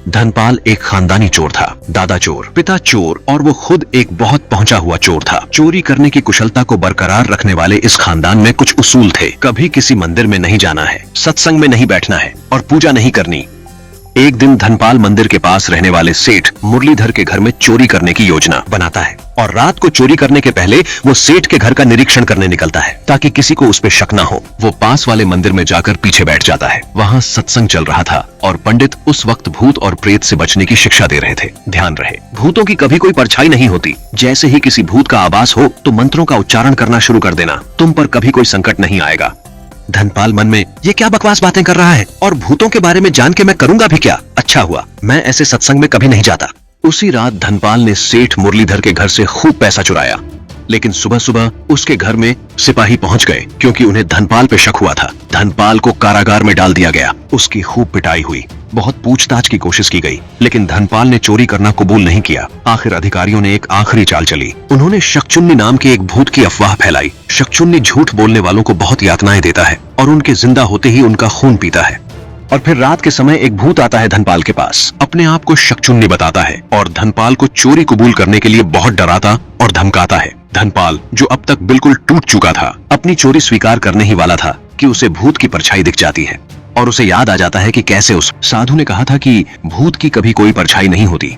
धनपाल एक खानदानी चोर था। दादा चोर, पिता चोर और वो खुद एक बहुत पहुंचा हुआ चोर था। चोरी करने की कुशलता को बरकरार रखने वाले इस खानदान में कुछ उसूल थे। कभी किसी मंदिर में नहीं जाना है, सत्संग में नहीं बैठना है और पूजा नहीं करनी। एक दिन धनपाल मंदिर के पास रहने वाले सेठ मुरलीधर के घर में चोरी करने की योजना बनाता है और रात को चोरी करने के पहले वो सेठ के घर का निरीक्षण करने निकलता है ताकि किसी को उस पर शक ना हो। वो पास वाले मंदिर में जाकर पीछे बैठ जाता है। वहाँ सत्संग चल रहा था और पंडित उस वक्त भूत और प्रेत से बचने की शिक्षा दे रहे थे। ध्यान रहे, भूतों की कभी कोई परछाई नहीं होती। जैसे ही किसी भूत का आभास हो तो मंत्रों का उच्चारण करना शुरू कर देना, तुम पर कभी कोई संकट नहीं आएगा। धनपाल मन में ये क्या बकवास बातें कर रहा है और भूतों के बारे में जान के मैं करूंगा भी क्या। अच्छा हुआ मैं ऐसे सत्संग में कभी नहीं जाता। उसी रात धनपाल ने सेठ मुरलीधर के घर से खूब पैसा चुराया, लेकिन सुबह सुबह उसके घर में सिपाही पहुंच गए क्योंकि उन्हें धनपाल पे शक हुआ था। धनपाल को कारागार में डाल दिया गया। उसकी खूब पिटाई हुई, बहुत पूछताछ की कोशिश की गई, लेकिन धनपाल ने चोरी करना कबूल नहीं किया। आखिर अधिकारियों ने एक आखिरी चाल चली। उन्होंने शकचुन्नी नाम के एक भूत की अफवाह फैलाई। शकचुन्नी झूठ बोलने वालों को बहुत यातनाएं देता है और उनके जिंदा होते ही उनका खून पीता है। और फिर रात के समय एक भूत आता है धनपाल के पास, अपने आप को शकचुन्नी बताता है और धनपाल को चोरी कबूल करने के लिए बहुत डराता और धमकाता है। धनपाल, जो अब तक बिल्कुल टूट चुका था, अपनी चोरी स्वीकार करने ही वाला था कि उसे भूत की परछाई दिख जाती है और उसे याद आ जाता है कि कैसे उस साधु ने कहा था कि भूत की कभी कोई परछाई नहीं होती।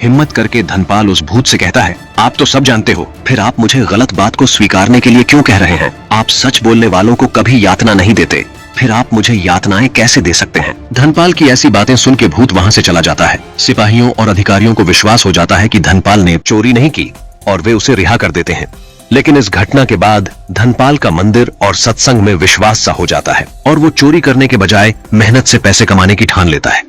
हिम्मत करके धनपाल उस भूत से कहता है, आप तो सब जानते हो, फिर आप मुझे गलत बात को स्वीकारने के लिए क्यों कह रहे हैं? आप सच बोलने वालों को कभी यातना नहीं देते, फिर आप मुझे यातनाएं कैसे दे सकते हैं? धनपाल की ऐसी बातें सुन के भूत वहां से चला जाता है। सिपाहियों और अधिकारियों को विश्वास हो जाता है कि धनपाल ने चोरी नहीं की और वे उसे रिहा कर देते हैं। लेकिन इस घटना के बाद धनपाल का मंदिर और सत्संग में विश्वास सा हो जाता है और वो चोरी करने के बजाय मेहनत से पैसे कमाने की ठान लेता है।